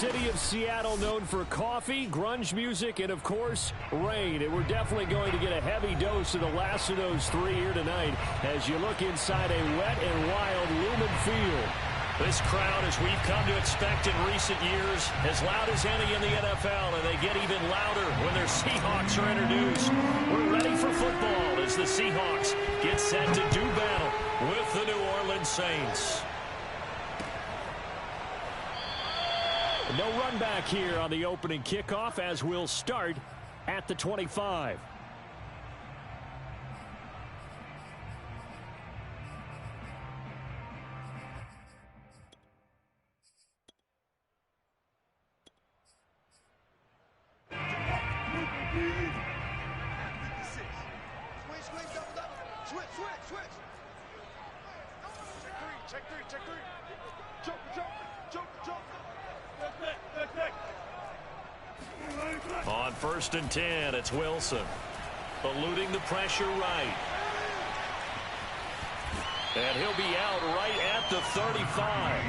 city of Seattle known for coffee, grunge music, and, of course, rain. And we're definitely going to get a heavy dose of the last of those three here tonight as you look inside a wet and wild Lumen Field. This crowd, as we've come to expect in recent years, as loud as any in the NFL, and they get even louder when their Seahawks are introduced. We're ready for football as the Seahawks get set to do battle with the New Orleans Saints. No run back here on the opening kickoff as we'll start at the 25. On 1st and 10, it's Wilson. Eluding the pressure right. And he'll be out right at the 35.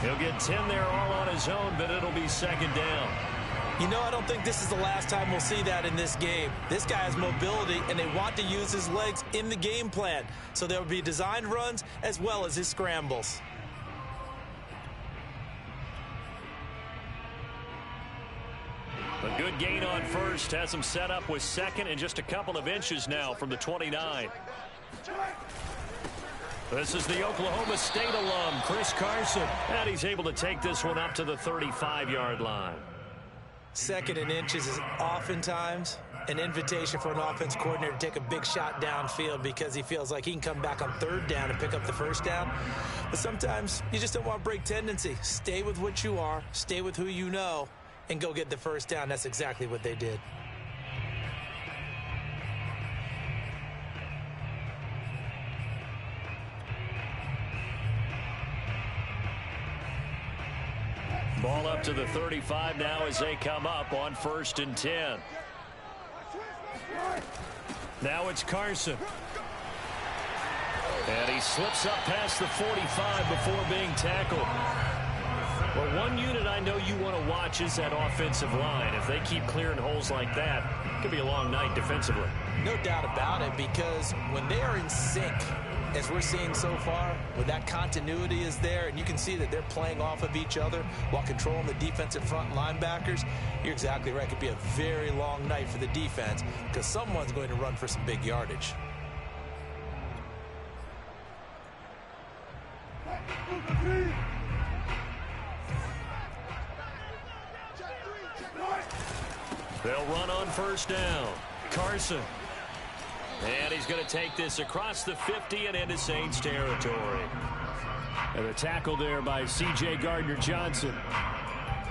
He'll get 10 there all on his own, but it'll be second down. You know, I don't think this is the last time we'll see that in this game. This guy has mobility, and they want to use his legs in the game plan. So there will be designed runs as well as his scrambles. A good gain on first has him set up with second and just a couple of inches now from the 29. This is the Oklahoma State alum, Chris Carson. And he's able to take this one up to the 35-yard line. Second and inches is oftentimes an invitation for an offense coordinator to take a big shot downfield because he feels like he can come back on third down and pick up the first down. But sometimes you just don't want to break tendency. Stay with what you are, stay with who you know, and go get the first down. That's exactly what they did. Ball up to the 35 now as they come up on 1st and 10. Now it's Carson. And he slips up past the 45 before being tackled. Well, one unit I know you want to watch is that offensive line. If they keep clearing holes like that, it could be a long night defensively. No doubt about it, because when they are in sync, as we're seeing so far, when that continuity is there, and you can see that they're playing off of each other while controlling the defensive front linebackers, you're exactly right. It could be a very long night for the defense because someone's going to run for some big yardage. They'll run on first down. Carson. And he's going to take this across the 50 and into Saints territory. And a tackle there by C.J. Gardner-Johnson.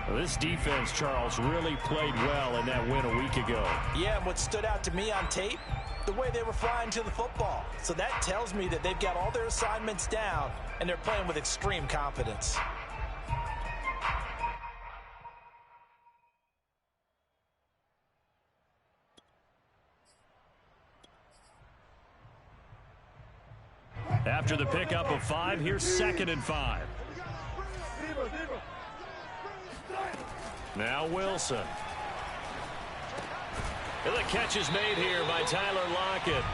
Well, this defense, Charles, really played well in that win a week ago. Yeah, and what stood out to me on tape, the way they were flying to the football. So that tells me that they've got all their assignments down, and they're playing with extreme confidence. After the pickup of 5, here's 2nd and 5. Now Wilson. And the catch is made here by Tyler Lockett.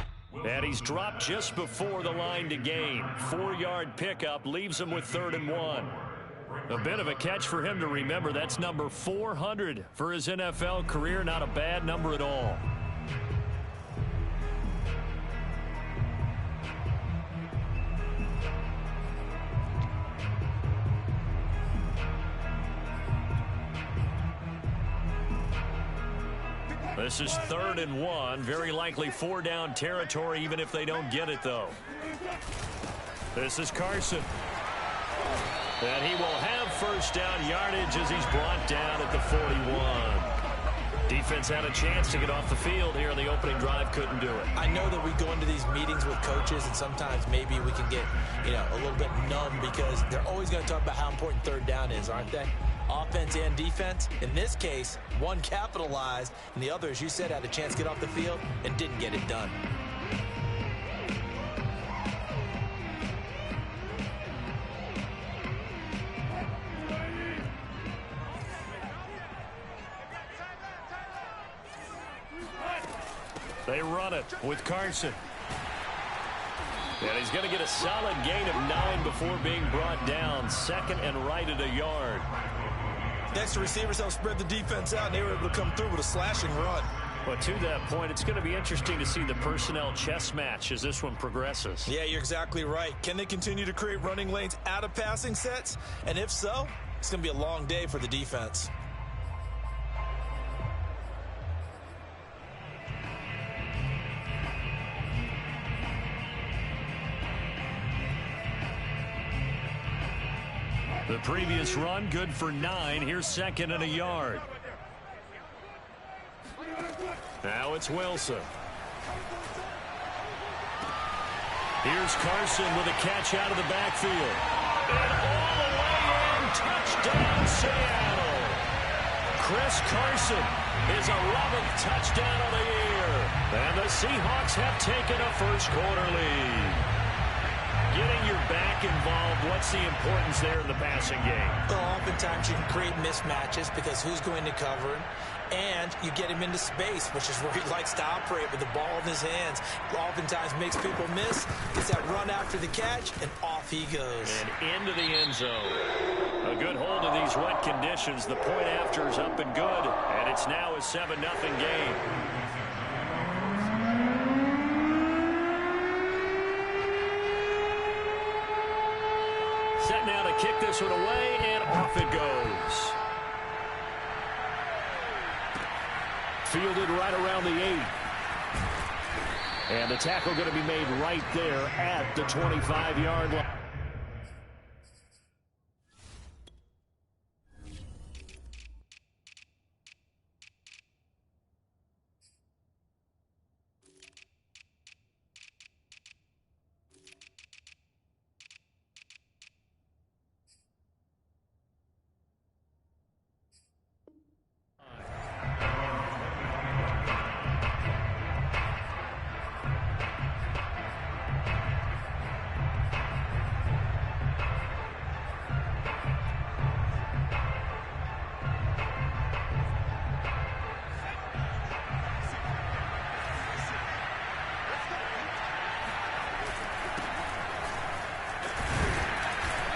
And he's dropped just before the line to gain. 4-yard pickup leaves him with 3rd and 1. A bit of a catch for him to remember. That's number 400 for his NFL career. Not a bad number at all. This is 3rd and 1. Very likely 4-down territory, even if they don't get it, though. This is Carson. And he will have first down yardage as he's brought down at the 41. Defense had a chance to get off the field here on the opening drive, couldn't do it. I know that we go into these meetings with coaches, and sometimes maybe we can get, a little bit numb because they're always going to talk about how important 3rd down is, aren't they? Offense and defense. In this case, one capitalized, and the other, as you said, had a chance to get off the field and didn't get it done. They run it with Carson. And he's going to get a solid gain of 9 before being brought down. Second and right at a yard. Next, the receivers helped spread the defense out, and they were able to come through with a slashing run. But to that point, it's going to be interesting to see the personnel chess match as this one progresses. Yeah, you're exactly right. Can they continue to create running lanes out of passing sets? And if so, it's going to be a long day for the defense. The previous run, good for 9. Here's second and a yard. Now it's Wilson. Here's Carson with a catch out of the backfield. And all the way in, touchdown Seattle. Chris Carson, his 11th touchdown of the year. And the Seahawks have taken a first quarter lead. Getting your back involved, what's the importance there in the passing game? Well, oftentimes you can create mismatches because who's going to cover him, and you get him into space, which is where he likes to operate with the ball in his hands. Oftentimes makes people miss, gets that run after the catch, and off he goes. And into the end zone. A good hold of these wet conditions. The point after is up and good, and it's now a 7-0 game. Set now to kick this one away, and off it goes. Fielded right around the 8. And the tackle going to be made right there at the 25-yard line.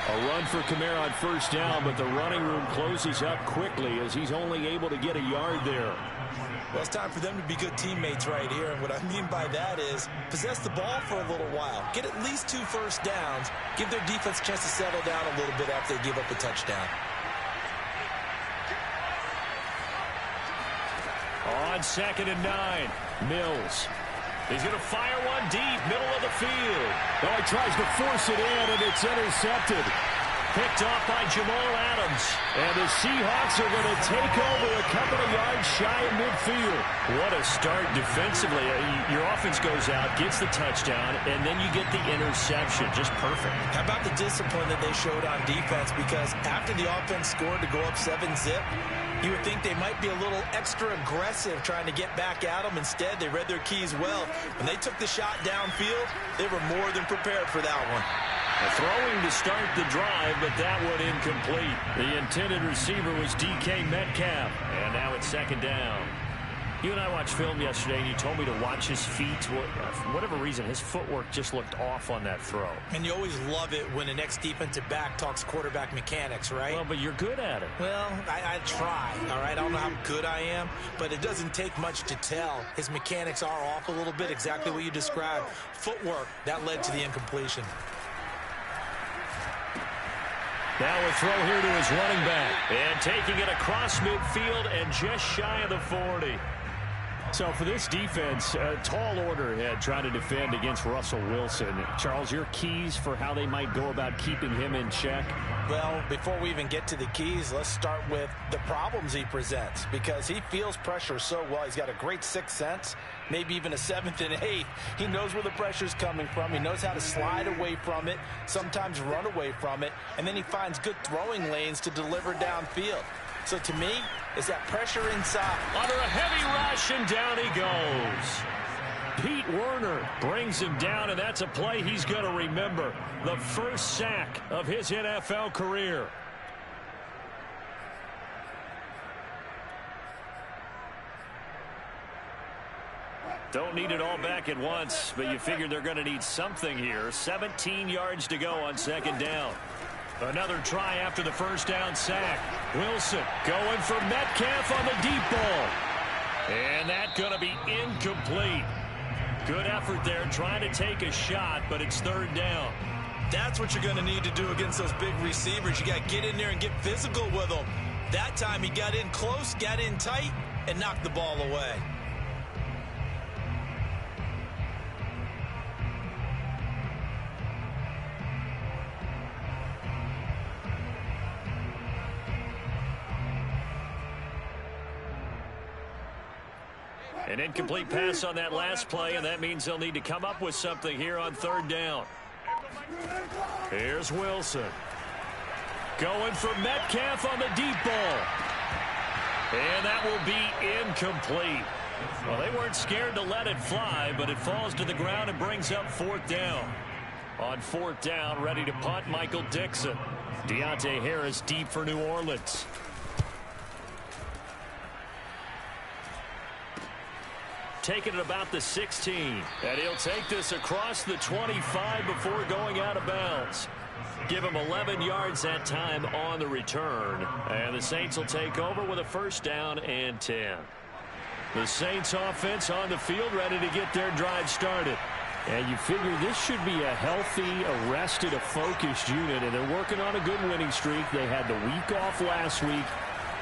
A run for Kamara on first down, but the running room closes up quickly as he's only able to get a yard there. Well, it's time for them to be good teammates right here. And what I mean by that is possess the ball for a little while. Get at least 2 first downs. Give their defense a chance to settle down a little bit after they give up a touchdown. On second and 9, Mills. He's going to fire one deep, middle of the field. Oh, he tries to force it in, and it's intercepted. Picked off by Jamal Adams. And the Seahawks are going to take over a couple of yards shy of midfield. What a start defensively. Your offense goes out, gets the touchdown, and then you get the interception. Just perfect. How about the discipline that they showed on defense? Because after the offense scored to go up 7-zip, you would think they might be a little extra aggressive trying to get back at them. Instead, they read their keys well. When they took the shot downfield, they were more than prepared for that one. Throwing to start the drive, but that one incomplete. The intended receiver was DK Metcalf, and now it's second down. You and I watched film yesterday, and you told me to watch his feet. For whatever reason, his footwork just looked off on that throw. And you always love it when the next defensive back talks quarterback mechanics, right? Well, but you're good at it. Well, I try, all right? I don't know how good I am, but it doesn't take much to tell. His mechanics are off a little bit, exactly what you described. Footwork, that led to the incompletion. Now a throw here to his running back. And taking it across midfield and just shy of the 40. So for this defense, a tall order ahead trying to defend against Russell Wilson. Charles, your keys for how they might go about keeping him in check? Well, before we even get to the keys, let's start with the problems he presents, because he feels pressure so well. He's got a great sixth sense, maybe even a 7th and 8th. He knows where the pressure's coming from. He knows how to slide away from it, sometimes run away from it, and then he finds good throwing lanes to deliver downfield. So to me, it's that pressure inside. Under a heavy rush, and down he goes. Pete Werner brings him down, and that's a play he's going to remember. The first sack of his NFL career. Don't need it all back at once, but you figure they're going to need something here. 17 yards to go on second down. Another try after the first down sack. Wilson going for Metcalf on the deep ball. And that's going to be incomplete. Good effort there trying to take a shot, but it's third down. That's what you're going to need to do against those big receivers. You got to get in there and get physical with them. That time he got in close, got in tight, and knocked the ball away. An incomplete pass on that last play, and that means they'll need to come up with something here on third down. Here's Wilson. Going for Metcalf on the deep ball. And that will be incomplete. Well, they weren't scared to let it fly, but it falls to the ground and brings up fourth down. On fourth down, ready to punt, Michael Dixon. Deontay Harris deep for New Orleans. Taking it about the 16. And he'll take this across the 25 before going out of bounds. Give him 11 yards that time on the return. And the Saints will take over with a first down and 10. The Saints offense on the field ready to get their drive started. And you figure this should be a healthy, arrested, a focused unit. And they're working on a good winning streak. They had the week off last week.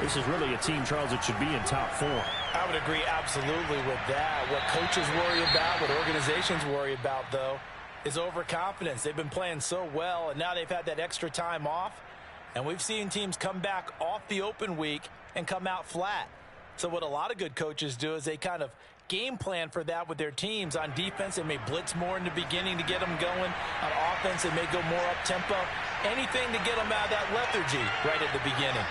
This is really a team, Charles, that should be in top form. I would agree absolutely with that. What coaches worry about, what organizations worry about, though, is overconfidence. They've been playing so well, and now they've had that extra time off. And we've seen teams come back off the open week and come out flat. So what a lot of good coaches do is they kind of game plan for that with their teams. On defense, they may blitz more in the beginning to get them going. On offense, they may go more up-tempo. Anything to get them out of that lethargy right at the beginning.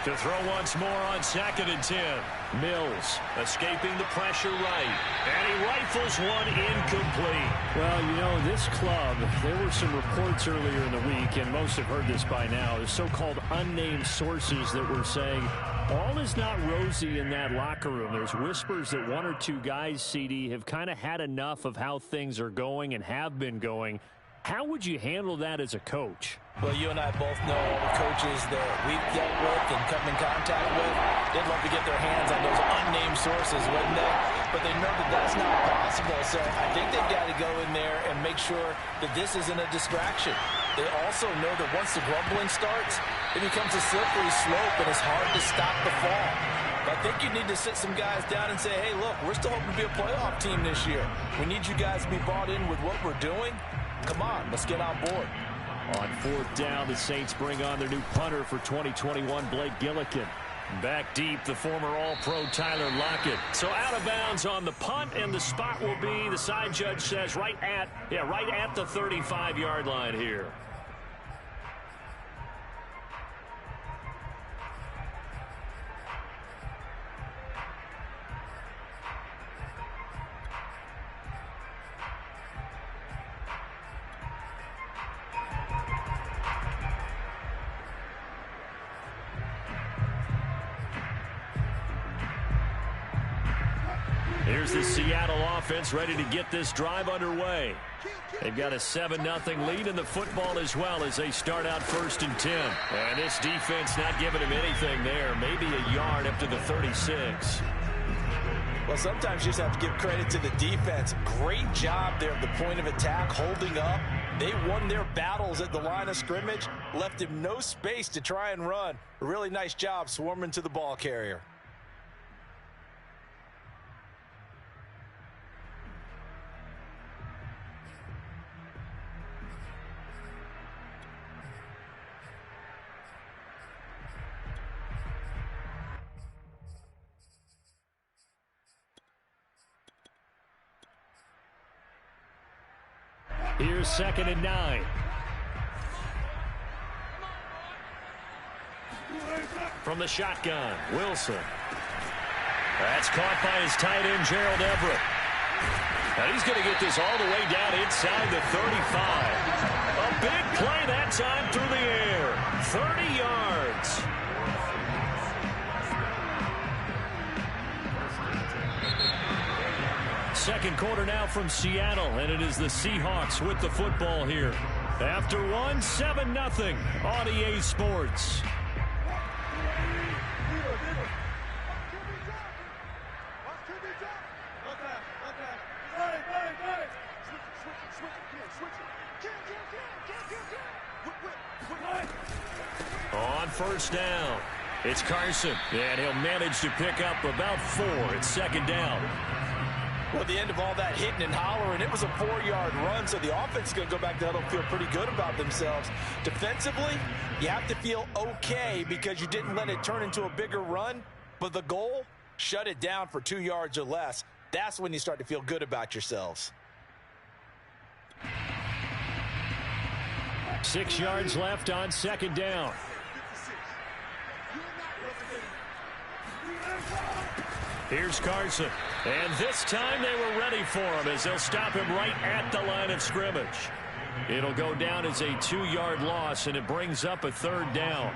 To throw once more on second and 10. Mills escaping the pressure right. And he rifles one incomplete. Well, you know, this club, there were some reports earlier in the week, and most have heard this by now, the so-called unnamed sources that were saying all is not rosy in that locker room. There's whispers that one or two guys, CD, have kind of had enough of how things are going and have been going. How would you handle that as a coach? Well, you and I both know all the coaches that we've dealt with and come in contact with. They'd love to get their hands on those unnamed sources, wouldn't they? But they know that that's not possible. So I think they've got to go in there and make sure that this isn't a distraction. They also know that once the grumbling starts, it becomes a slippery slope, and it's hard to stop the fall. But I think you need to sit some guys down and say, hey, look, we're still hoping to be a playoff team this year. We need you guys to be bought in with what we're doing. Come on, let's get on board. On fourth down, the Saints bring on their new punter for 2021, Blake Gillikin. Back deep, the former All-Pro Tyler Lockett. So out of bounds on the punt, and the spot will be, the side judge says, right at the 35-yard line here. Here's the Seattle offense ready to get this drive underway. They've got a 7-0 lead in the football as well as they start out first and 10. And this defense not giving him anything there. Maybe a yard up to the 36. Well, sometimes you just have to give credit to the defense. Great job there at the point of attack, holding up. They won their battles at the line of scrimmage, left him no space to try and run. A really nice job swarming to the ball carrier. Here's second and 9. From the shotgun, Wilson. That's caught by his tight end, Gerald Everett. And he's going to get this all the way down inside the 35. A big play that time through the air. 30 yards. Second quarter now from Seattle, and it is the Seahawks with the football here. After one, 7-0 on EA Sports. On first down, it's Carson, and he'll manage to pick up about 4. It's second down. Well, at the end of all that hitting and hollering, it was a 4-yard run, so the offense is going to go back to huddle and feel pretty good about themselves. Defensively, you have to feel okay because you didn't let it turn into a bigger run, but the goal, shut it down for 2 yards or less. That's when you start to feel good about yourselves. 6 yards left on second down. Here's Carson. And this time they were ready for him as they'll stop him right at the line of scrimmage. It'll go down as a 2-yard loss, and it brings up a third down.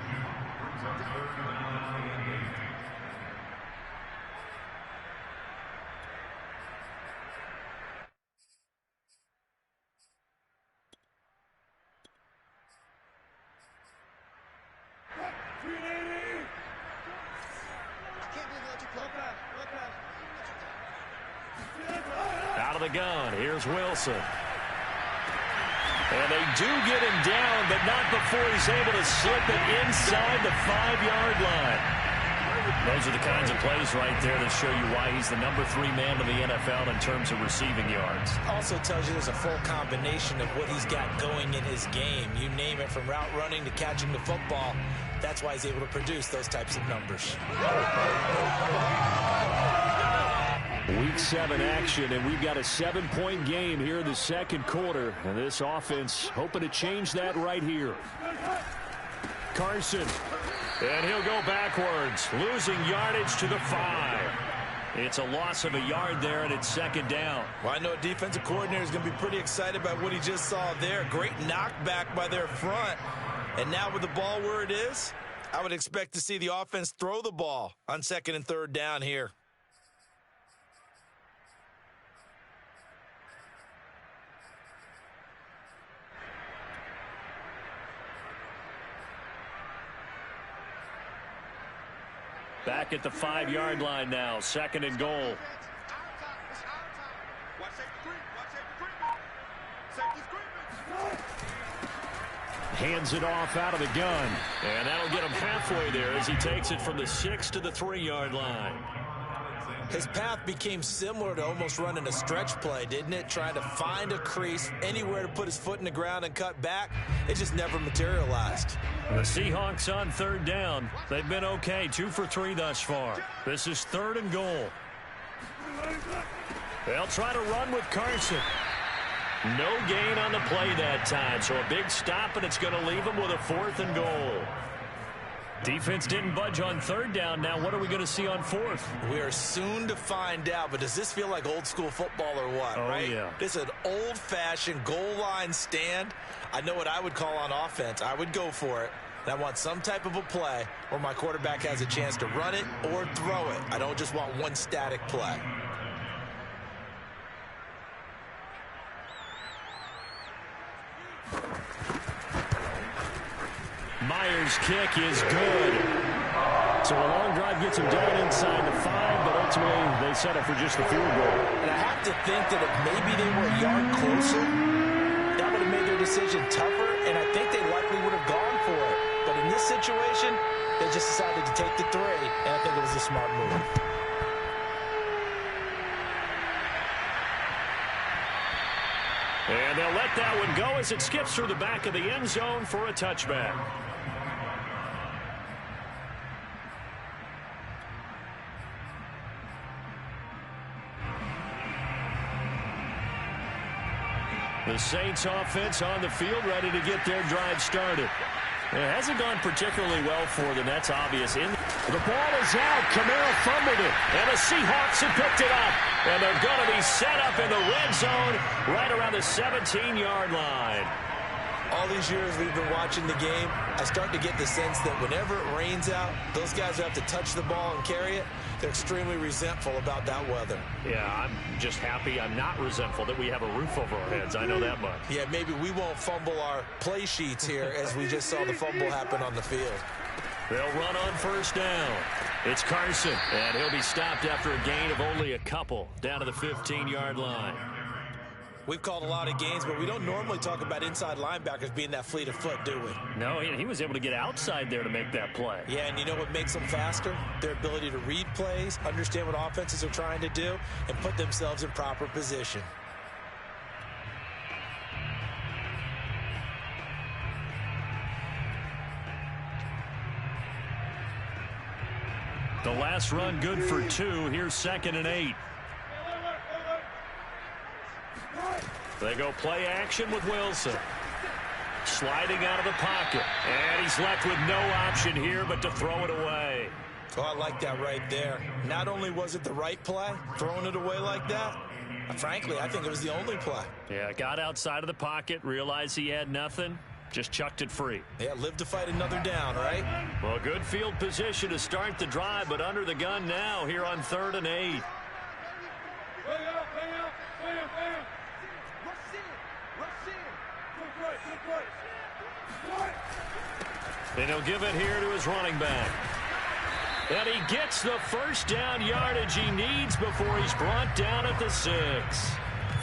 Out of the gun, here's Wilson. And they do get him down, but not before he's able to slip it inside the 5-yard line. Those are the kinds of plays right there that show you why he's the number 3 man in the NFL in terms of receiving yards. Also tells you there's a full combination of what he's got going in his game. You name it, from route running to catching the football. That's why he's able to produce those types of numbers. Week 7 action, and we've got a 7-point game here in the second quarter. And this offense hoping to change that right here. Carson. And he'll go backwards, losing yardage to the 5. It's a loss of a yard there, and it's second down. Well, I know a defensive coordinator is going to be pretty excited about what he just saw there. Great knockback by their front. And now with the ball where it is, I would expect to see the offense throw the ball on second and third down here. Back at the 5-yard line now, second and goal. Hands it off out of the gun. And that'll get him halfway there as he takes it from the 6 to the 3-yard line. His path became similar to almost running a stretch play, didn't it? Trying to find a crease, anywhere to put his foot in the ground and cut back. It just never materialized. The Seahawks on third down. They've been okay, 2 for 3 thus far. This is third and goal. They'll try to run with Carson. No gain on the play that time, so a big stop, and it's going to leave him with a 4th and goal. Defense didn't budge on third down. Now what are we going to see on 4th? We are soon to find out, but does this feel like old school football or what, right? Yeah. This is an old-fashioned goal line stand. I know what I would call on offense. I would go for it. And I want some type of a play where my quarterback has a chance to run it or throw it. I don't just want one static play. Myers' kick is good. So a long drive gets him down inside the 5, but ultimately they settle for just the field goal. And I have to think that if maybe they were a yard closer, that would have made their decision tougher, and I think they likely would have gone for it. But in this situation, they just decided to take the 3, and I think it was a smart move. And they'll let that one go as it skips through the back of the end zone for a touchback. The Saints offense on the field, ready to get their drive started. It hasn't gone particularly well for them. That's obvious. The ball is out. Kamara fumbled it. And the Seahawks have picked it up. And they're going to be set up in the red zone right around the 17-yard line. All these years we've been watching the game, I start to get the sense that whenever it rains out, those guys who have to touch the ball and carry it, they're extremely resentful about that weather. Yeah, I'm just happy I'm not resentful that we have a roof over our heads. I know that much. Yeah, maybe we won't fumble our play sheets here as we just saw the fumble happen on the field. They'll run on first down. It's Carson, and he'll be stopped after a gain of only a couple down to the 15-yard line. We've called a lot of games, but we don't normally talk about inside linebackers being that fleet of foot, do we? No, he was able to get outside there to make that play. Yeah, and you know what makes them faster? Their ability to read plays, understand what offenses are trying to do, and put themselves in proper position. The last run good for 2. Here's 2nd and 8. They go play action with Wilson. Sliding out of the pocket. And he's left with no option here but to throw it away. Oh, I like that right there. Not only was it the right play, throwing it away like that, frankly, I think it was the only play. Yeah, got outside of the pocket, realized he had nothing, just chucked it free. Yeah, live to fight another down, right? Well, good field position to start the drive, but under the gun now here on 3rd and 8. And he'll give it here to his running back. And he gets the first down yardage he needs before he's brought down at the 6.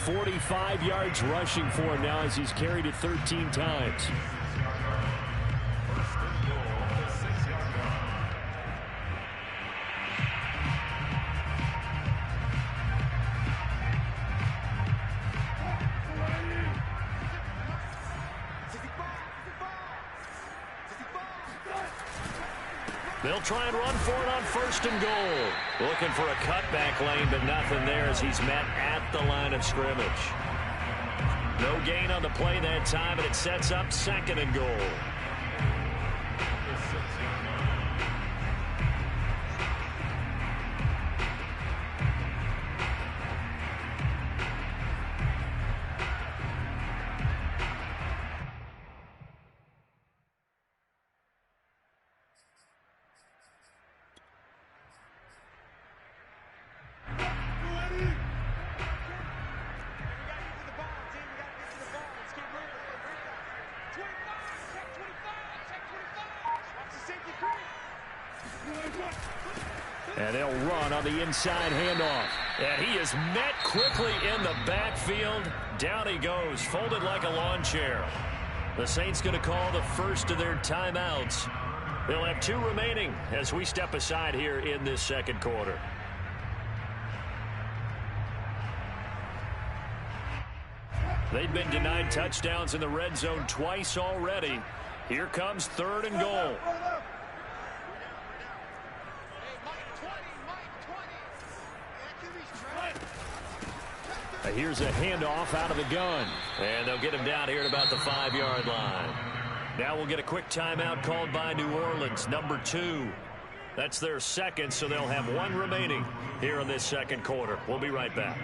45 yards rushing for him now as he's carried it 13 times. They'll try and run for it on 1st and goal. Looking for a cutback lane, but nothing there as he's met at the line of scrimmage. No gain on the play that time, and it sets up 2nd and goal. And they'll run on the inside handoff. And he is met quickly in the backfield. Down he goes, folded like a lawn chair. The Saints going to call the first of their timeouts. They'll have 2 remaining as we step aside here in this 2nd quarter. They've been denied touchdowns in the red zone twice already. Here comes 3rd and goal. Here's a handoff out of the gun. And they'll get him down here at about the 5-yard line. Now we'll get a quick timeout called by New Orleans, number 2. That's their 2nd, so they'll have 1 remaining here in this 2nd quarter. We'll be right back.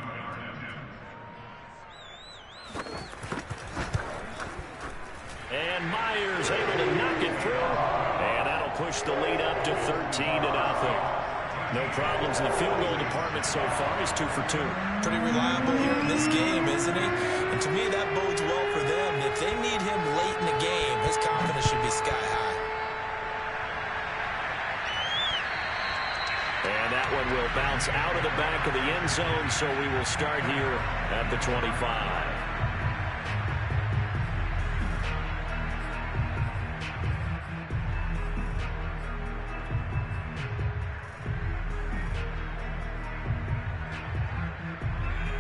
And Myers able to knock it through. And that'll push the lead up to 13-0. No problems in the field goal department so far. He's 2 for 2. Pretty reliable here in this game, isn't he? And to me, that bodes well for them. If they need him late in the game, his confidence should be sky high. And that one will bounce out of the back of the end zone, so we will start here at the 25.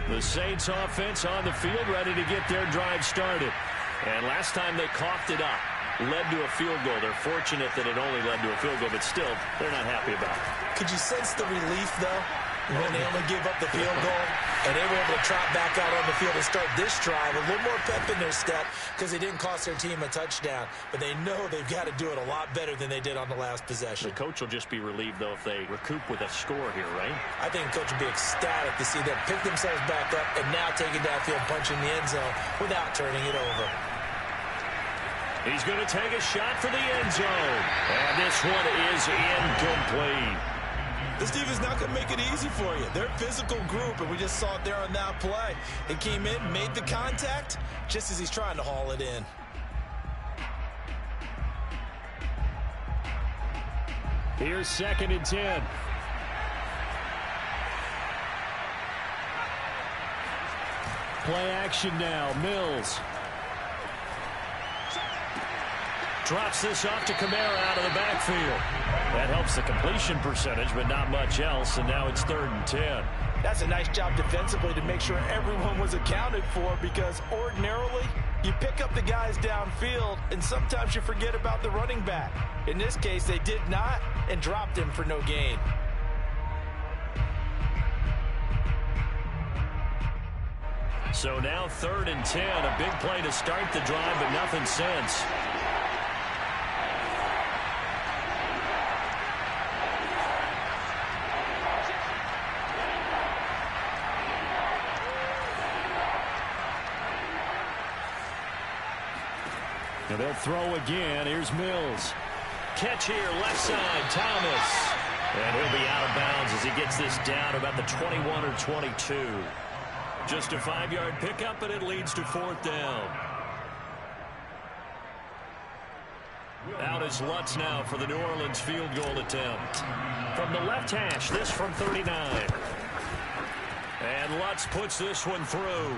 The Saints offense on the field, ready to get their drive started. And last time they coughed it up, led to a field goal. They're fortunate that it only led to a field goal, but still, they're not happy about it. Could you sense the relief, though, when they only gave up the field goal? And they were able to trot back out on the field and start this drive. A little more pep in their step because they didn't cost their team a touchdown. But they know they've got to do it a lot better than they did on the last possession. The coach will just be relieved, though, if they recoup with a score here, right? I think the coach will be ecstatic to see them pick themselves back up and now take it downfield, punch in the end zone without turning it over. He's going to take a shot for the end zone. And this one is incomplete. This defense not going to make it easy for you. They're a physical group, and we just saw it there on that play. He came in, made the contact, just as he's trying to haul it in. Here's 2nd and 10. Play action now. Mills. Drops this off to Kamara out of the backfield. That helps the completion percentage, but not much else, and now it's 3rd and 10. That's a nice job defensively to make sure everyone was accounted for, because ordinarily you pick up the guys downfield, and sometimes you forget about the running back. In this case, they did not and dropped him for no gain. So now 3rd and 10. A big play to start the drive, but nothing since. And they'll throw again. Here's Mills. Catch here, left side, Thomas. And he'll be out of bounds as he gets this down about the 21 or 22. Just a 5-yard pickup, and it leads to 4th down. Out is Lutz now for the New Orleans field goal attempt. From the left hash, this from 39. And Lutz puts this one through.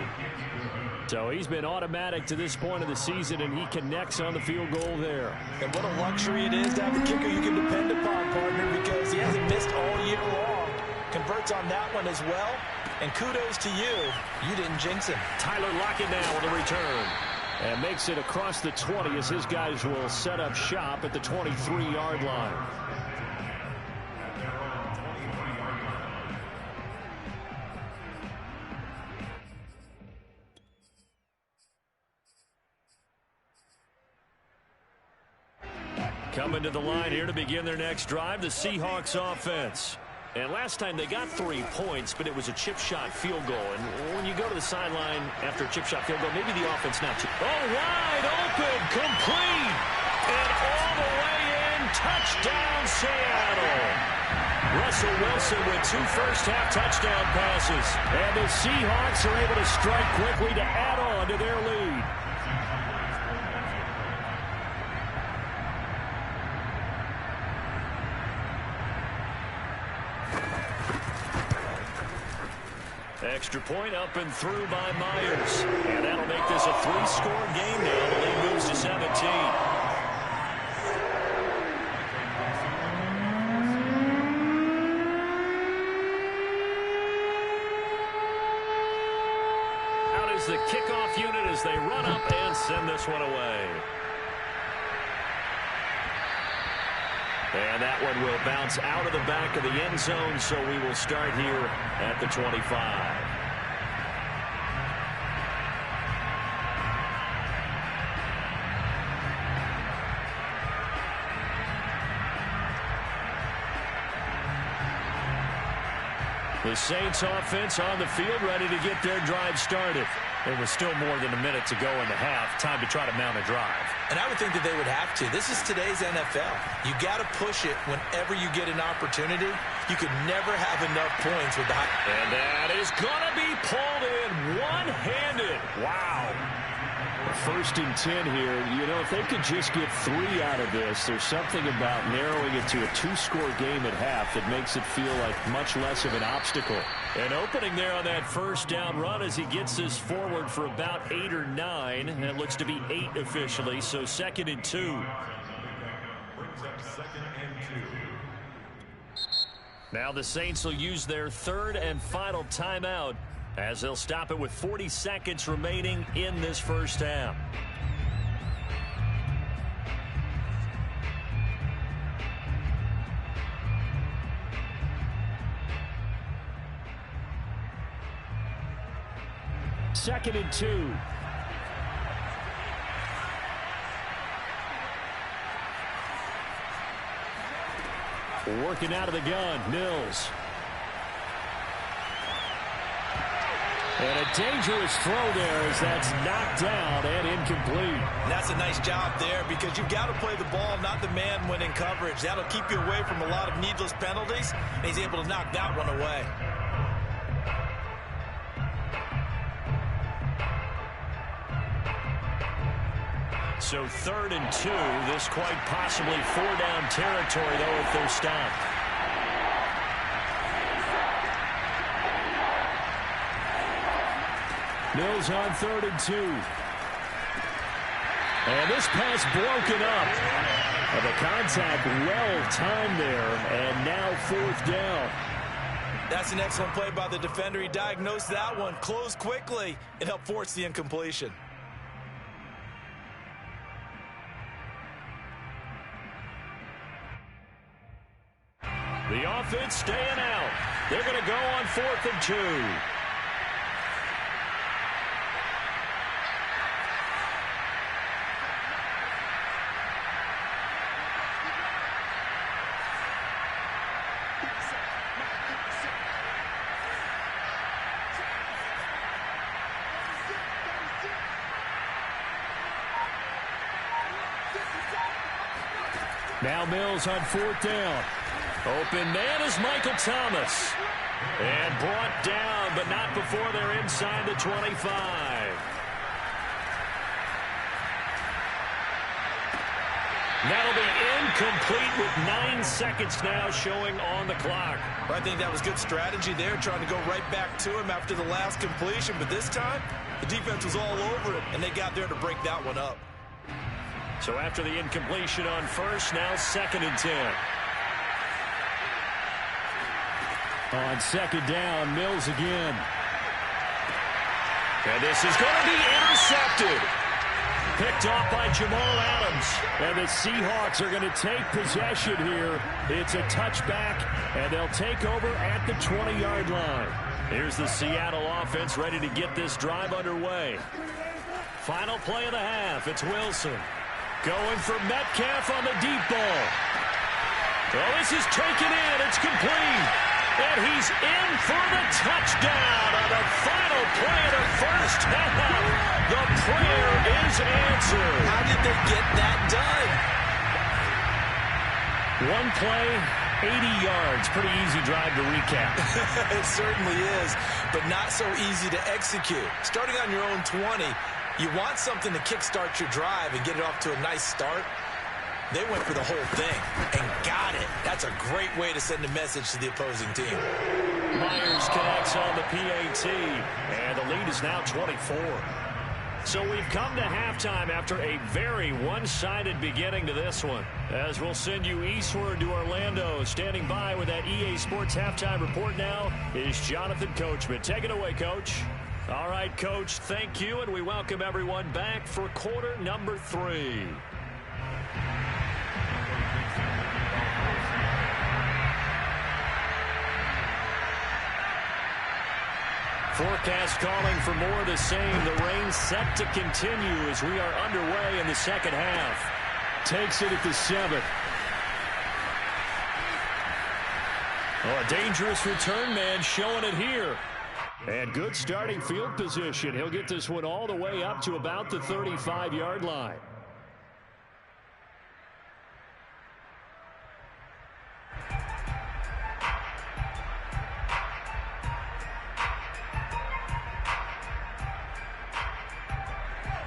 So he's been automatic to this point of the season, and he connects on the field goal there. And what a luxury it is to have a kicker you can depend upon, partner, because he hasn't missed all year long. Converts on that one as well. And kudos to you. You didn't jinx him. Tyler Lockett now with a return. And makes it across the 20 as his guys will set up shop at the 23-yard line. Coming to the line here to begin their next drive, the Seahawks offense. And last time they got 3 points, but it was a chip shot field goal. And when you go to the sideline after a chip shot field goal, maybe the offense not too. Oh, wide open, complete, and all the way in, touchdown Seattle. Russell Wilson with 2 first-half touchdown passes. And the Seahawks are able to strike quickly to add on to their lead. Extra point up and through by Myers. And that'll make this a 3-score game now. The lead moves to 17. Out is the kickoff unit as they run up and send this one away. And that one will bounce out of the back of the end zone, so we will start here at the 25. The Saints offense on the field ready to get their drive started. There was still more than a minute to go in the half. Time to try to mount a drive. And I would think that they would have to. This is today's NFL. You got to push it whenever you get an opportunity. You could never have enough points with the high. And that is going to be pulled in one-handed. Wow. 1st and 10 here. You know, if they could just get 3 out of this, there's something about narrowing it to a 2-score game at half that makes it feel like much less of an obstacle. An opening there on that first down run as he gets this forward for about 8 or 9. And it looks to be 8 officially, so 2nd and 2. Now the Saints will use their 3rd and final timeout as they'll stop it with 40 seconds remaining in this first half. Second and 2. Working out of the gun, Mills. And a dangerous throw there as that's knocked down and incomplete. And that's a nice job there because you've got to play the ball, not the man when in coverage. That'll keep you away from a lot of needless penalties, and he's able to knock that one away. So 3rd and 2. This quite possibly 4-down territory, though, if they're stopped. Mills on 3rd and 2. And this pass broken up. And the contact well timed there. And now 4th down. That's an excellent play by the defender. He diagnosed that one, closed quickly, and helped force the incompletion. The offense staying out. They're going to go on 4th and 2. Now Mills on 4th down. Open man is Michael Thomas. And brought down, but not before they're inside the 25. That'll be incomplete with 9 seconds now showing on the clock. Well, I think that was good strategy there, trying to go right back to him after the last completion. But this time, the defense was all over it, and they got there to break that one up. So after the incompletion on 1st, now 2nd and 10. On 2nd down, Mills again. And this is going to be intercepted. Picked off by Jamal Adams. And the Seahawks are going to take possession here. It's a touchback, and they'll take over at the 20-yard line. Here's the Seattle offense ready to get this drive underway. Final play of the half. It's Wilson. Going for Metcalf on the deep ball. Oh, this is taken in. It's complete. And he's in for the touchdown on the final play of the first half. The prayer is answered. How did they get that done? One play, 80 yards. Pretty easy drive to recap. It certainly is, but not so easy to execute. Starting on your own 20, you want something to kickstart your drive and get it off to a nice start. They went for the whole thing and got it. That's a great way to send a message to the opposing team. Myers connects on the PAT, and the lead is now 24. So we've come to halftime after a very one-sided beginning to this one. As we'll send you eastward to Orlando. Standing by with that EA Sports halftime report now is Jonathan Coachman. Take it away, Coach. All right, Coach, thank you, and we welcome everyone back for quarter number 3. Forecast calling for more of the same. The rain set to continue as we are underway in the second half. Takes it at the 7th. Oh, a dangerous return man showing it here. And good starting field position. He'll get this one all the way up to about the 35-yard line.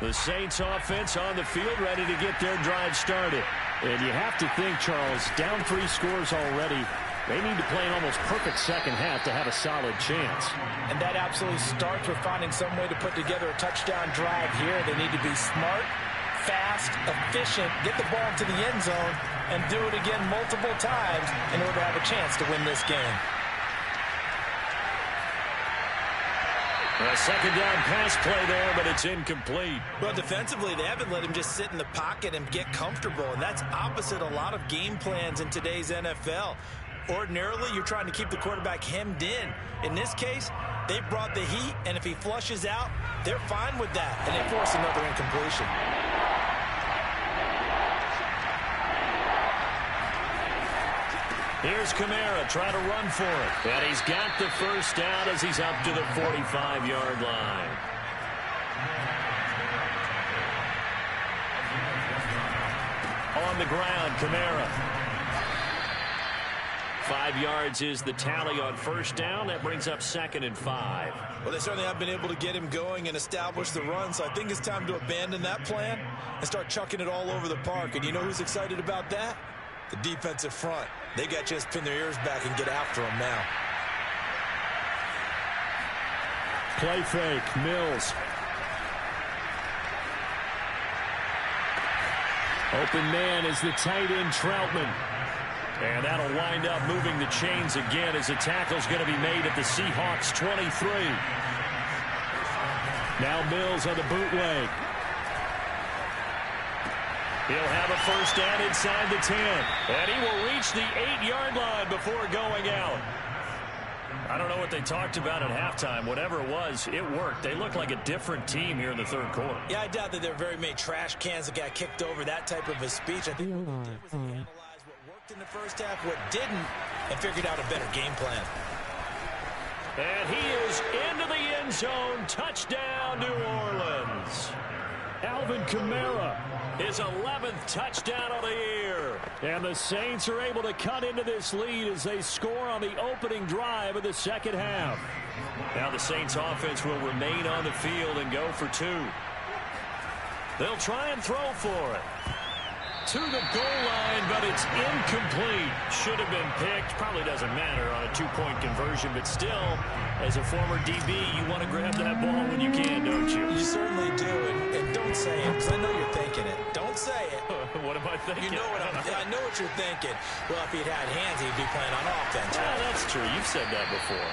The Saints offense on the field ready to get their drive started. And you have to think, Charles, down 3 scores already. They need to play an almost perfect second half to have a solid chance. And that absolutely starts with finding some way to put together a touchdown drive here. They need to be smart, fast, efficient, get the ball into the end zone, and do it again multiple times in order to have a chance to win this game. A second down pass play there, but it's incomplete. Well, defensively, they haven't let him just sit in the pocket and get comfortable, and that's opposite a lot of game plans in today's NFL. Ordinarily, you're trying to keep the quarterback hemmed in. In this case, they brought the heat, and if he flushes out, they're fine with that, and they force another incompletion. Here's Kamara trying to run for it. And he's got the first down as he's up to the 45-yard line. On the ground, Kamara. 5 yards is the tally on first down. That brings up 2nd and 5. Well, they certainly have been able to get him going and establish the run, so I think it's time to abandon that plan and start chucking it all over the park. And you know who's excited about that? The defensive front. They got a chance to pin their ears back and get after him now. Play fake, Mills. Open man is the tight end, Troutman. And that'll wind up moving the chains again as the tackle's going to be made at the Seahawks 23. Now Mills on the bootleg. He'll have a first down inside the 10. And he will reach the 8-yard line before going out. I don't know what they talked about at halftime. Whatever it was, it worked. They look like a different team here in the third quarter. Yeah, I doubt that there are very many trash cans that got kicked over, that type of a speech. I think what they did was analyze what worked in the first half, what didn't, and figured out a better game plan. And he is into the end zone. Touchdown, New Orleans. Alvin Kamara. His 11th touchdown of the year. And the Saints are able to cut into this lead as they score on the opening drive of the second half. Now the Saints offense will remain on the field and go for 2. They'll try and throw for it. To the goal line, but it's incomplete. Should have been picked. Probably doesn't matter on a 2-point conversion, but still, as a former DB, you want to grab that ball when you can, don't you? You certainly do, and don't say it, because I know you're thinking it. Don't say it. What am I thinking? You know what I know what you're thinking. Well, if he'd had hands, he'd be playing on offense. Well, that's true. You've said that before.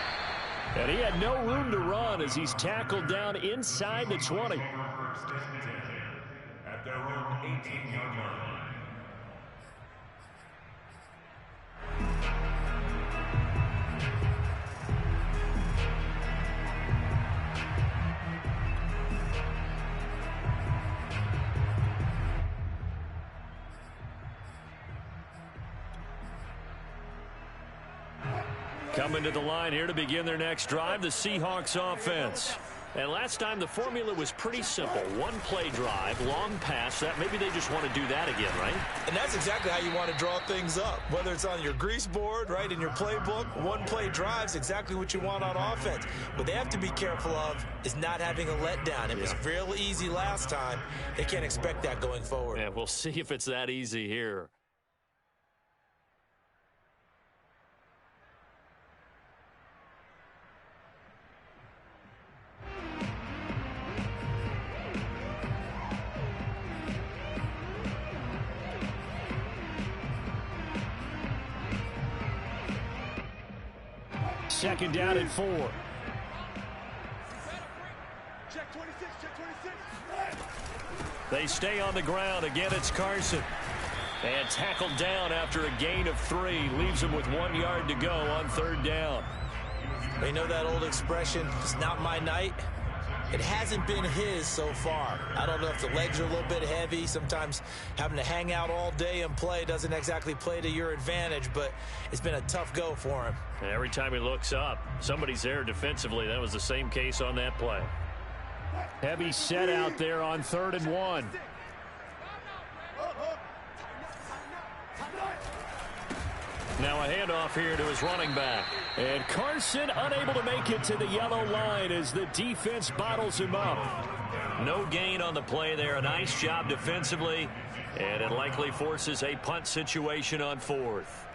And he had no room to run as he's tackled down inside the 20. At their own 18-yard line. Coming to the line here to begin their next drive, the Seahawks offense. And last time the formula was pretty simple. One play drive, long pass. That maybe they just want to do that again, right? And that's exactly how you want to draw things up. Whether it's on your grease board, right, in your playbook, one play drive's exactly what you want on offense. What they have to be careful of is not having a letdown. It was real easy last time. They can't expect that going forward. Yeah, we'll see if it's that easy here. Second down and 4. Check 26, check 26. They stay on the ground. Again, it's Carson. And tackled down after a gain of 3. Leaves him with 1 yard to go on third down. They know that old expression, it's not my night. It hasn't been his so far. I don't know if the legs are a little bit heavy. Sometimes having to hang out all day and play doesn't exactly play to your advantage, but it's been a tough go for him. And every time he looks up, somebody's there defensively. That was the same case on that play. Heavy set out there on 3rd and 1. Now a handoff here to his running back. And Carson unable to make it to the yellow line as the defense bottles him up. No gain on the play there. A nice job defensively. And it likely forces a punt situation on 4th.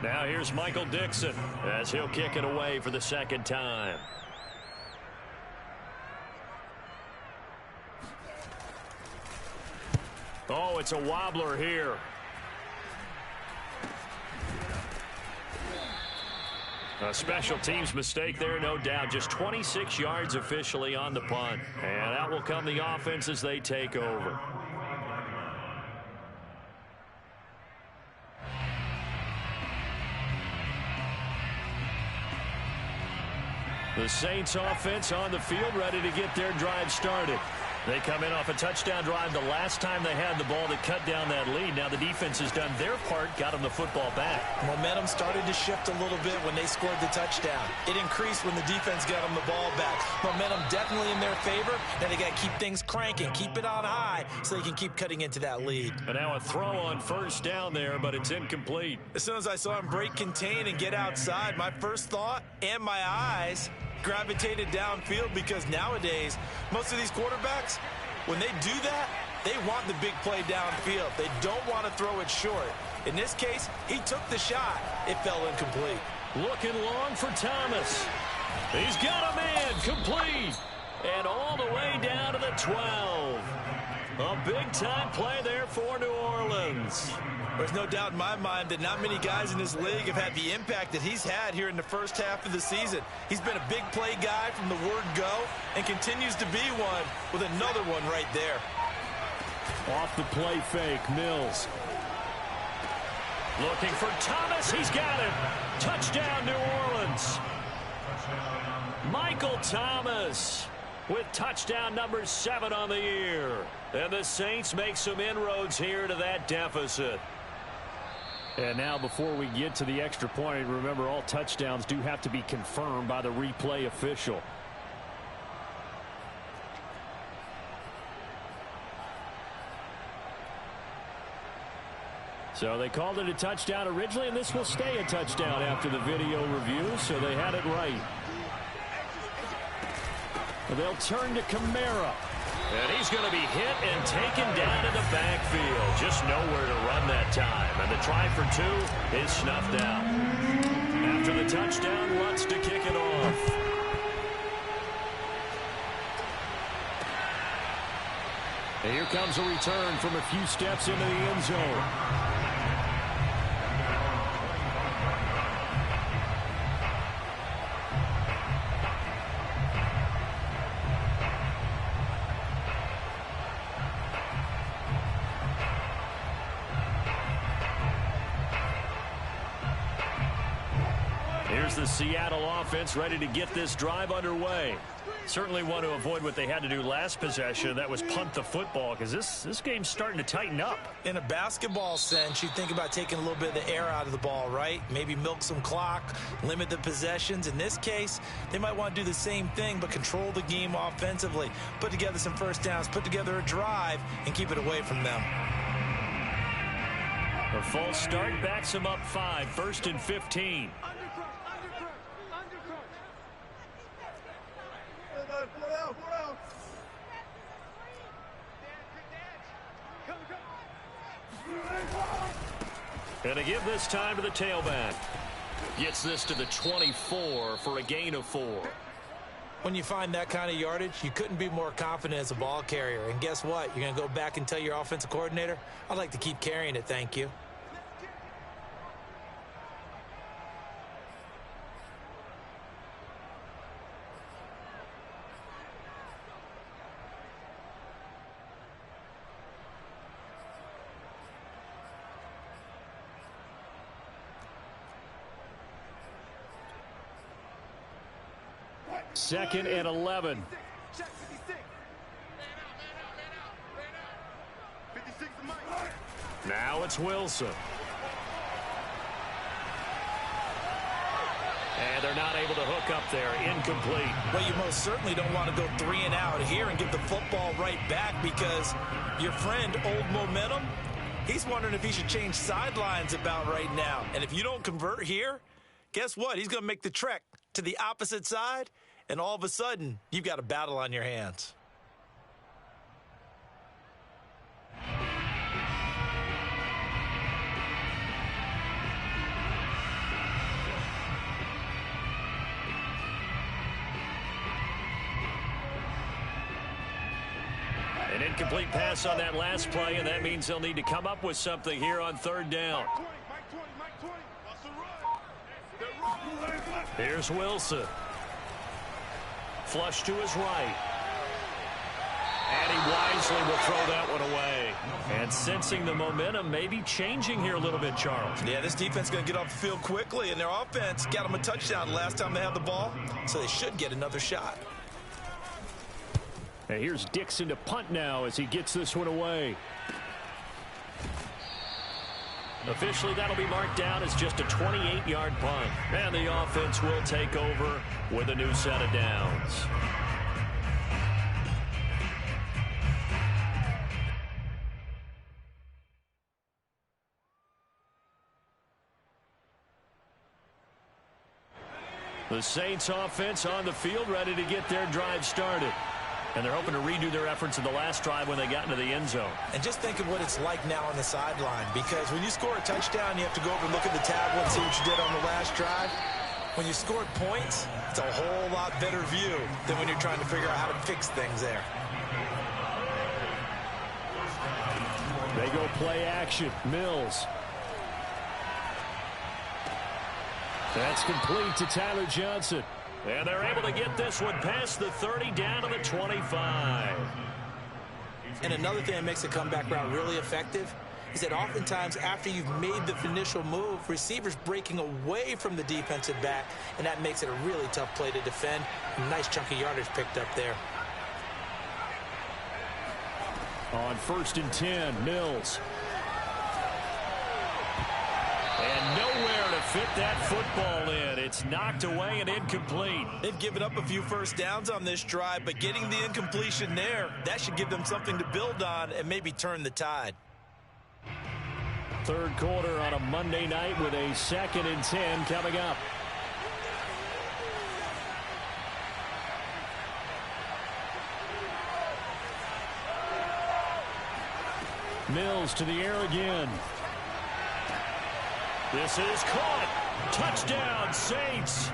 Now here's Michael Dixon as he'll kick it away for the second time. Oh, it's a wobbler here. A special teams mistake there, no doubt. Just 26 yards officially on the punt. And out will come the offense as they take over. The Saints offense on the field, ready to get their drive started. They come in off a touchdown drive the last time they had the ball that cut down that lead. Now the defense has done their part, got them the football back. Momentum started to shift a little bit when they scored the touchdown. It increased when the defense got them the ball back. Momentum definitely in their favor. Now they got to keep things cranking, keep it on high so they can keep cutting into that lead. And now a throw on first down there, but it's incomplete. As soon as I saw him break contain and get outside, my first thought and my eyes gravitated downfield, because nowadays most of these quarterbacks, when they do that, they want the big play downfield. They don't want to throw it short. In this case, he took the shot. It fell incomplete. Looking long for Thomas. He's got a man, complete. And all the way down to the 12. A big-time play there for New Orleans. There's no doubt in my mind that not many guys in this league have had the impact that he's had here in the first half of the season. He's been a big play guy from the word go and continues to be one with another one right there. Off the play fake, Mills. Looking for Thomas. He's got it. Touchdown, New Orleans. Michael Thomas with touchdown number 7 on the year. And the Saints make some inroads here to that deficit. And now before we get to the extra point, remember all touchdowns do have to be confirmed by the replay official. So they called it a touchdown originally, and this will stay a touchdown after the video review, so they had it right. And they'll turn to Kamara. And he's going to be hit and taken down in the backfield. Just nowhere to run that time. And the try for 2 is snuffed out. After the touchdown, Lutz to kick it off. And here comes a return from a few steps into the end zone. Here's the Seattle offense ready to get this drive underway. Certainly want to avoid what they had to do last possession. That was punt the football, because this game's starting to tighten up. In a basketball sense, you think about taking a little bit of the air out of the ball, right? Maybe milk some clock, limit the possessions. In this case, they might want to do the same thing, but control the game offensively. Put together some first downs, put together a drive, and keep it away from them. A false start backs them up 5, 1st and 15. And to give this time to the tailback. Gets this to the 24 for a gain of 4. When you find that kind of yardage, you couldn't be more confident as a ball carrier. And guess what? You're going to go back and tell your offensive coordinator, I'd like to keep carrying it, thank you. Second and 11. Check 56. Now it's Wilson. And they're not able to hook up there. Incomplete. Well, you most certainly don't want to go 3 and out here and give the football right back, because your friend, Old Momentum, he's wondering if he should change sidelines about right now. And if you don't convert here, guess what? He's going to make the trek to the opposite side, and all of a sudden, you've got a battle on your hands. An incomplete pass on that last play, and that means they'll need to come up with something here on 3rd down. Here's Wilson. Flush to his right. And he wisely will throw that one away. And sensing the momentum maybe changing here a little bit, Charles. Yeah, this defense is going to get off the field quickly, and their offense got them a touchdown last time they had the ball, so they should get another shot. And here's Dixon to punt now as he gets this one away. Officially, that'll be marked down as just a 28-yard punt. And the offense will take over with a new set of downs. The Saints offense on the field ready to get their drive started. And they're hoping to redo their efforts in the last drive when they got into the end zone. And just think of what it's like now on the sideline, because when you score a touchdown, you have to go over and look at the tablet and see what you did on the last drive. When you scored points, it's a whole lot better view than when you're trying to figure out how to fix things there. They go play action. Mills. That's complete to Tyler Johnson. And they're able to get this one past the 30 down to the 25. And another thing that makes the comeback route really effective is that oftentimes after you've made the initial move, receivers breaking away from the defensive back, and that makes it a really tough play to defend. A nice chunk of yardage picked up there. On 1st and 10, Mills. And nowhere to fit that football in. It's knocked away and incomplete. They've given up a few first downs on this drive, but getting the incompletion there, that should give them something to build on and maybe turn the tide. Third quarter on a Monday night with a 2nd and 10 coming up. Mills to the air again. This is caught. Touchdown, Saints.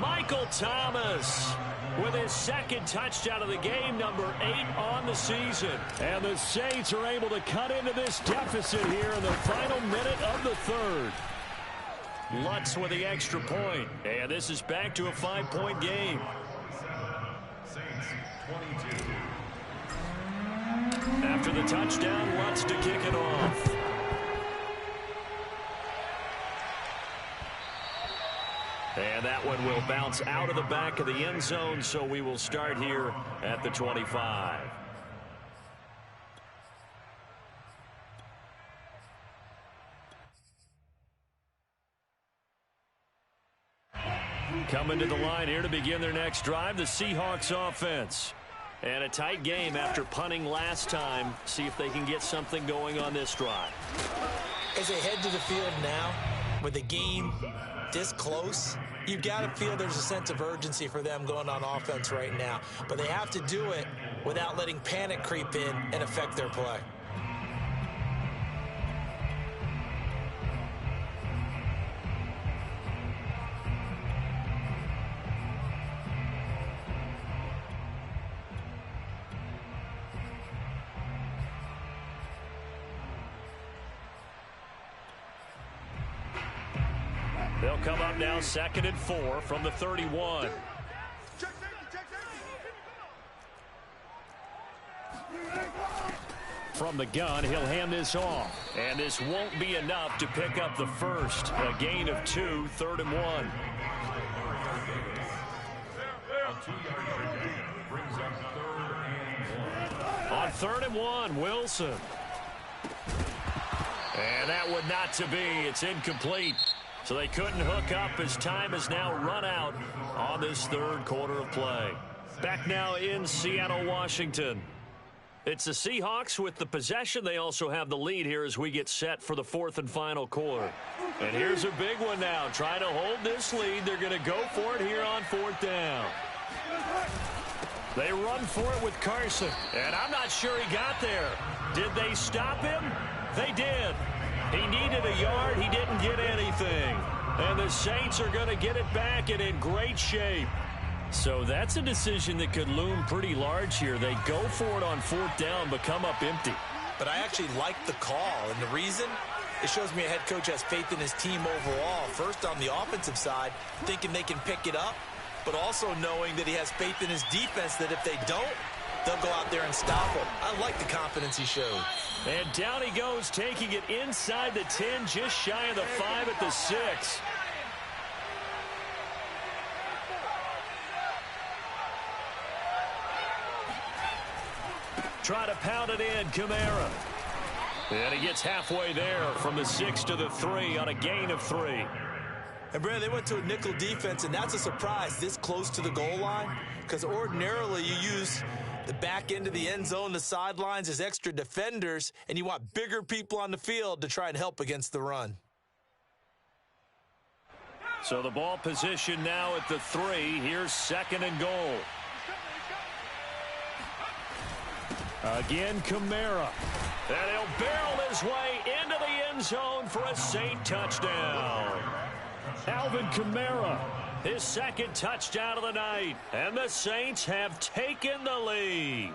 Michael Thomas with his 2nd touchdown of the game, number 8 on the season. And the Saints are able to cut into this deficit here in the final minute of the 3rd. Lutz with the extra point. And this is back to a 5-point game. Saints 22. After the touchdown, Lutz to kick it off. And that one will bounce out of the back of the end zone, so we will start here at the 25. Coming to the line here to begin their next drive, the Seahawks offense. And a tight game after punting last time. See if they can get something going on this drive. As they head to the field now, with the game this close, you've got to feel there's a sense of urgency for them going on offense right now. But they have to do it without letting panic creep in and affect their play. They'll come up now 2nd and 4 from the 31. From the gun, he'll hand this off. And this won't be enough to pick up the first. A gain of 2, 3rd and 1. On 3rd and 1, Wilson. And that would not to be. It's incomplete. So they couldn't hook up as time has now run out on this 3rd quarter of play. Back now in Seattle, Washington. It's the Seahawks with the possession. They also have the lead here as we get set for the 4th and final quarter. And here's a big one now. Trying to hold this lead. They're going to go for it here on 4th down. They run for it with Carson. And I'm not sure he got there. Did they stop him? They did. He needed a yard. He didn't get anything. And the Saints are going to get it back and in great shape. So that's a decision that could loom pretty large here. They go for it on 4th down, but come up empty. But I actually like the call. And the reason? It shows me a head coach has faith in his team overall. First on the offensive side, thinking they can pick it up, but also knowing that he has faith in his defense that if they don't, they'll go out there and stop him. I like the confidence he showed. And down he goes, taking it inside the 10, just shy of the 5 at the 6. Try to pound it in, Kamara. And he gets halfway there from the 6 to the 3 on a gain of 3. And, Brad, they went to a nickel defense, and that's a surprise this close to the goal line, because ordinarily you use the back end of the end zone, the sidelines as extra defenders, and you want bigger people on the field to try and help against the run. So the ball position now at the 3. Here's 2nd and goal. Again, Kamara. And he'll barrel his way into the end zone for a Saint touchdown. Alvin Kamara, his 2nd touchdown of the night. And the Saints have taken the lead.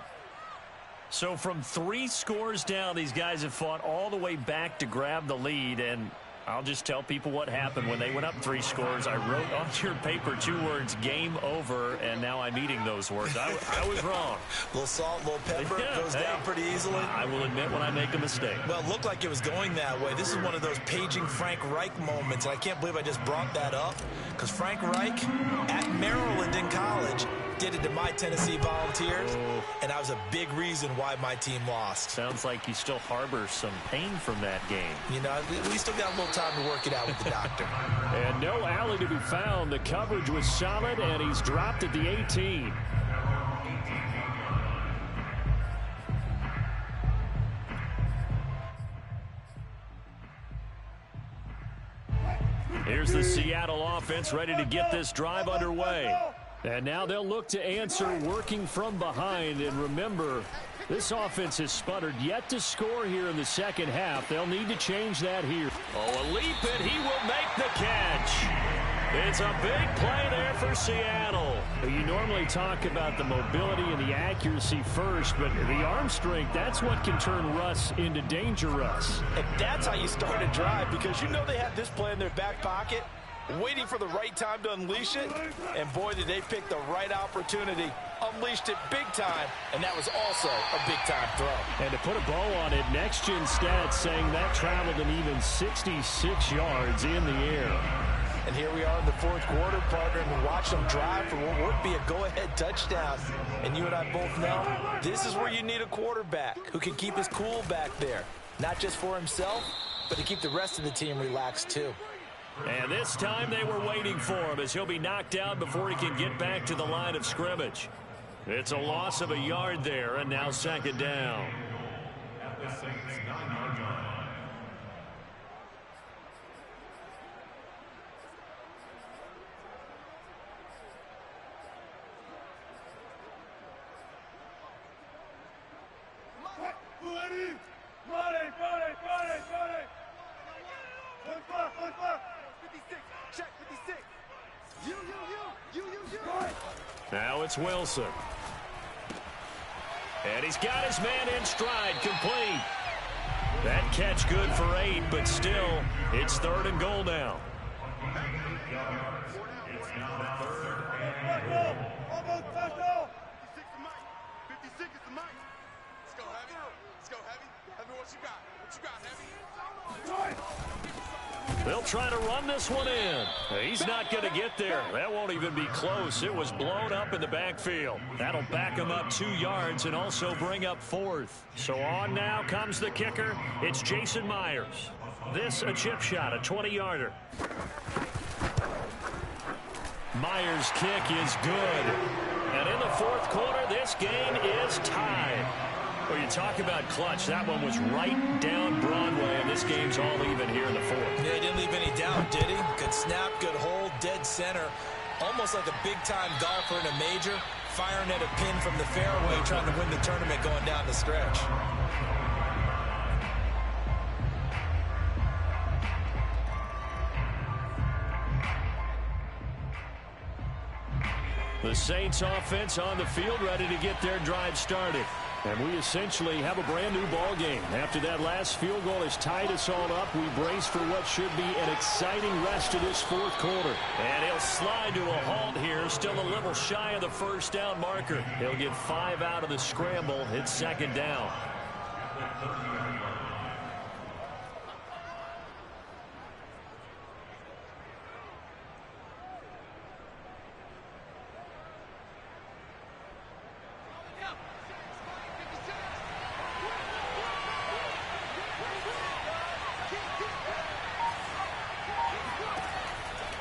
So from 3 scores down, these guys have fought all the way back to grab the lead. And I'll just tell people what happened when they went up 3 scores. I wrote on your paper 2 words, game over, and now I'm eating those words. I was wrong. A little salt, a little pepper, goes down pretty easily. I will admit when I make a mistake. Well, it looked like it was going that way. This is one of those paging Frank Reich moments, and I can't believe I just brought that up, because Frank Reich at Maryland in college did it to my Tennessee Volunteers, and that was a big reason why my team lost. Sounds like you still harbor some pain from that game. You know, we still got a little time to work it out with the doctor. And no alley to be found. The coverage was solid, and he's dropped at the 18. Here's the Seattle offense ready to get this drive underway. And now they'll look to answer working from behind. And remember, this offense has sputtered yet to score here in the second half. They'll need to change that here. Oh, a leap, and he will make the catch. It's a big play there for Seattle. You normally talk about the mobility and the accuracy first, but the arm strength, that's what can turn Russ into danger Russ. And that's how you start a drive, because you know they have this play in their back pocket, waiting for the right time to unleash it. And boy, did they pick the right opportunity. Unleashed it big time, and that was also a big-time throw. And to put a bow on it, Next Gen Stats saying that traveled an even 66 yards in the air. And here we are in the 4th quarter, partner, and watch them drive for what would be a go-ahead touchdown. And you and I both know this is where you need a quarterback who can keep his cool back there, not just for himself, but to keep the rest of the team relaxed too. And this time they were waiting for him as he'll be knocked down before he can get back to the line of scrimmage. It's a loss of a yard there, and now 2nd down. At the Saints 9-yard line. Now it's Wilson. And he's got his man in stride, complete. That catch good for 8, but still, it's 3rd and goal now. It's now 3rd and goal. Almost touchdown. 56 is the mic. Let's go, Heavy. Let's go, Heavy. Heavy, what you got? What you got, Heavy? They'll try to run this one in. He's not going to get there. That won't even be close. It was blown up in the backfield. That'll back him up 2 yards and also bring up 4th. So on now comes the kicker. It's Jason Myers. This a chip shot, a 20-yarder. Myers' kick is good. And in the 4th quarter, this game is tied. Well, you talk about clutch. That one was right down Broadway, and this game's all even here in the 4th. Yeah, he didn't leave any doubt, did he? Good snap, good hold, dead center. Almost like a big-time golfer in a major, firing at a pin from the fairway, trying to win the tournament going down the stretch. The Saints offense on the field ready to get their drive started. And we essentially have a brand new ball game. After that last field goal has tied us all up, we brace for what should be an exciting rest of this fourth quarter. And he'll slide to a halt here, still a little shy of the first down marker. He'll get 5 out of the scramble. It's second down.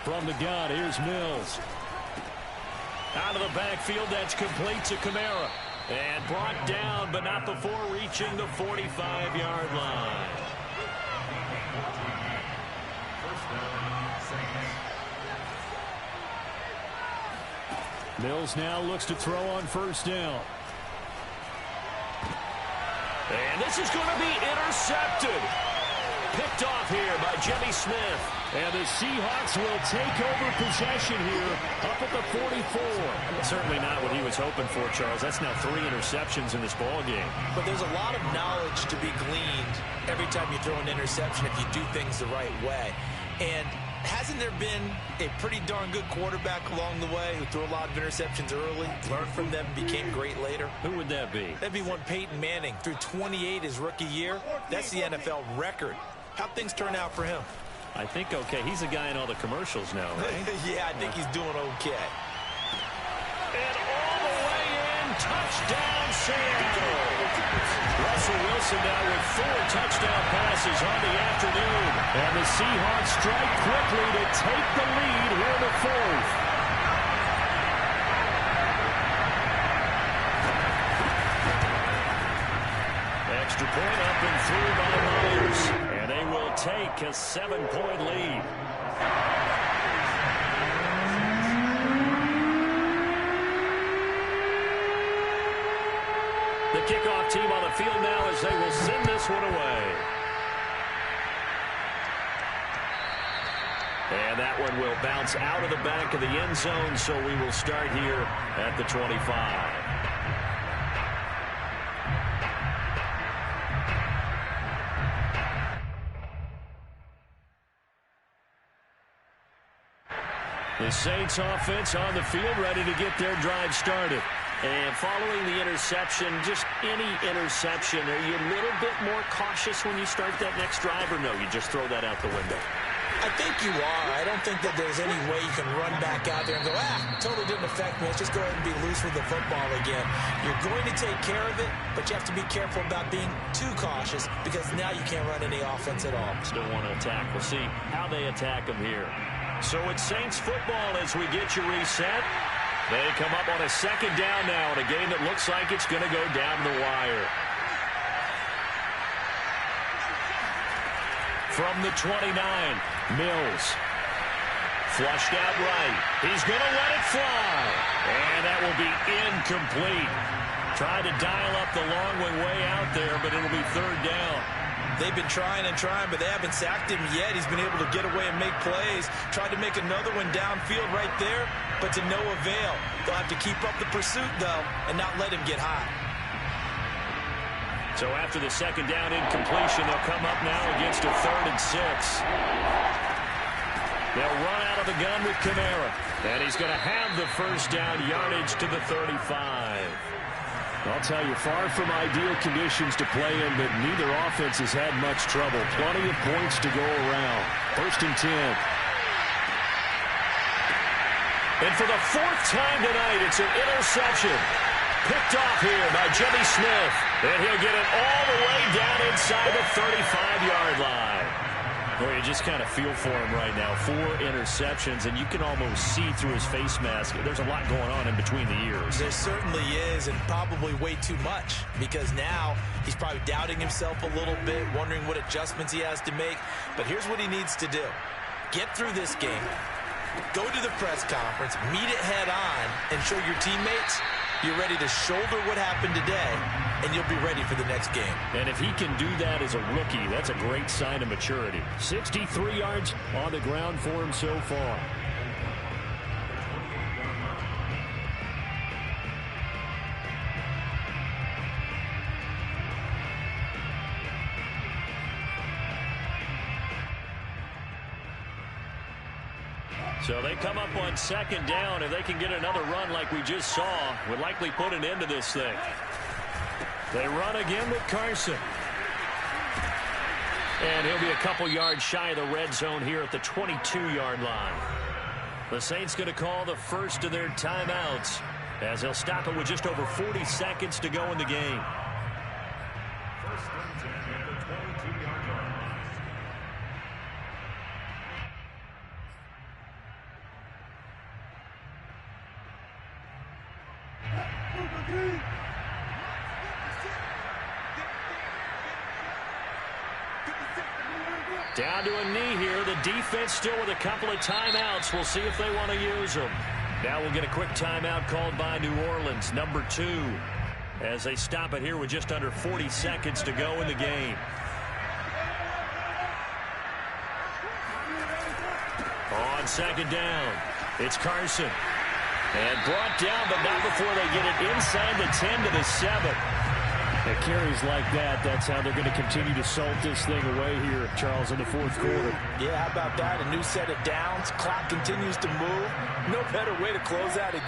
From the gun, here's Mills. Out of the backfield, that's complete to Kamara. And brought down, but not before reaching the 45-yard line. Mills now looks to throw on first down. And this is going to be intercepted. Picked off here by Jimmy Smith. And the Seahawks will take over possession here up at the 44. Certainly not what he was hoping for, Charles. That's now 3 interceptions in this ball game. But there's a lot of knowledge to be gleaned every time you throw an interception if you do things the right way. And hasn't there been a pretty darn good quarterback along the way who threw a lot of interceptions early, learned from them, became great later? Who would that be? That'd be one Peyton Manning. Threw 28 his rookie year. That's the NFL record. How'd things turn out for him? I think okay. He's a guy in all the commercials now, right? Yeah, I think he's doing okay. And all the way in, touchdown Seattle. Russell Wilson now with 4 touchdown passes on the afternoon. And the Seahawks strike quickly to take the lead here in the fourth. Extra point up and through by Myers. And they will take a 7-point lead. The kickoff team on the field now as they will send this one away. And that one will bounce out of the back of the end zone, so we will start here at the 25. The Saints offense on the field ready to get their drive started. And following the interception, just any interception, are you a little bit more cautious when you start that next drive, or no, you just throw that out the window? I think you are. I don't think that there's any way you can run back out there and go, totally didn't affect me. Let's just go ahead and be loose with the football again. You're going to take care of it, but you have to be careful about being too cautious because now you can't run any offense at all. Still want to attack. We'll see how they attack them here. So it's Saints football as we get you reset. They come up on a second down now in a game that looks like it's going to go down the wire. From the 29, Mills. Flushed out right. He's going to let it fly. And that will be incomplete. Tried to dial up the long one way out there, but it'll be third down. They've been trying and trying, but they haven't sacked him yet. He's been able to get away and make plays. Tried to make another one downfield right there, but to no avail. They'll have to keep up the pursuit, though, and not let him get high. So after the second down incompletion, they'll come up now against a 3rd and 6. They'll run out of the gun with Kamara. And he's going to have the first down yardage to the 35. I'll tell you, far from ideal conditions to play in, but neither offense has had much trouble. Plenty of points to go around. 1st and 10. And for the 4th time tonight, it's an interception. Picked off here by Jimmy Smith. And he'll get it all the way down inside the 35-yard line. Boy, you just kind of feel for him right now. 4 interceptions, and you can almost see through his face mask. There's a lot going on in between the ears. There certainly is, and probably way too much, because now he's probably doubting himself a little bit, wondering what adjustments he has to make. But here's what he needs to do. Get through this game, go to the press conference, meet it head on, and show your teammates you're ready to shoulder what happened today, and you'll be ready for the next game. And if he can do that as a rookie, that's a great sign of maturity. 63 yards on the ground for him so far. So they come up on second down. If they can get another run like we just saw, would likely put an end to this thing. They run again with Carson. And he'll be a couple yards shy of the red zone here at the 22-yard line. The Saints going to call the first of their timeouts as they'll stop it with just over 40 seconds to go in the game. First and 10 at the 22-yard line. Down to a knee here. The defense still with a couple of timeouts. We'll see if they want to use them. Now we'll get a quick timeout called by New Orleans, number 2, as they stop it here with just under 40 seconds to go in the game. On second down, it's Carson. And brought down, but not before they get it inside the 10 to the 7. At carries like that, that's how they're going to continue to salt this thing away here, Charles, in the fourth quarter. Yeah, how about that? A new set of downs. Clock continues to move. No better way to close out a game.